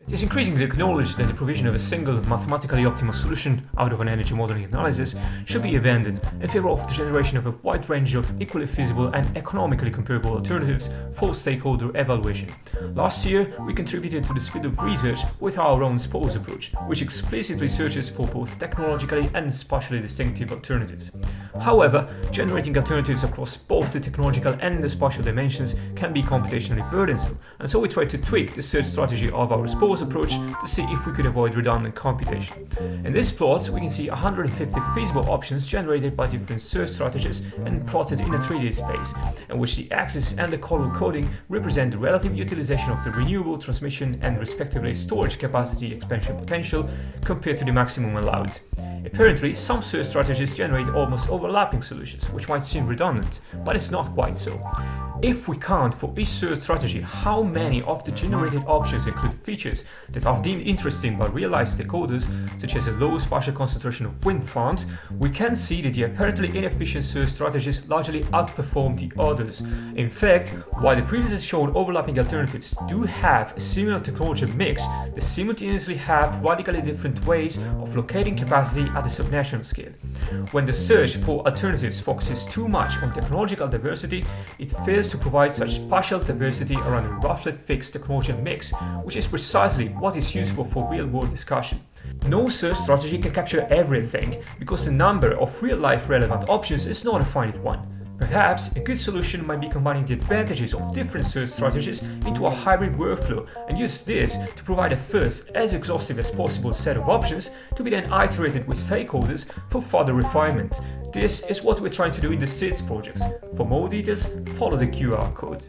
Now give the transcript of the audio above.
It is increasingly acknowledged that the provision of a single mathematically optimal solution out of an energy modeling analysis should be abandoned in favor of the generation of a wide range of equally feasible and economically comparable alternatives for stakeholder evaluation. Last year, we contributed to this field of research with our own SPOS approach, which explicitly searches for both technologically and spatially distinctive alternatives. However, generating alternatives across both the technological and the spatial dimensions can be computationally burdensome, and so we tried to tweak the search strategy of our SPOS approach to see if we could avoid redundant computation. In this plot, we can see 150 feasible options generated by different search strategies and plotted in a 3D space, in which the axis and the color coding represent the relative utilization of the renewable transmission and respectively storage capacity expansion potential compared to the maximum allowed. Apparently, some search strategies generate almost overlapping solutions, which might seem redundant, but it's not quite so. If we count for each search strategy how many of the generated options include features that are deemed interesting by real-life stakeholders, such as a low spatial concentration of wind farms, we can see that the apparently inefficient search strategies largely outperform the others. In fact, while the previously shown overlapping alternatives do have a similar technology mix, they simultaneously have radically different ways of locating capacity at the subnational scale. When the search for alternatives focuses too much on technological diversity, it fails to provide such spatial diversity around a roughly fixed technology mix, which is precisely what is useful for real-world discussion. No search strategy can capture everything, because the number of real-life relevant options is not a finite one. Perhaps a good solution might be combining the advantages of different search strategies into a hybrid workflow and use this to provide a first, as exhaustive as possible set of options to be then iterated with stakeholders for further refinement. This is what we're trying to do in the SIDS projects. For more details, follow the QR code.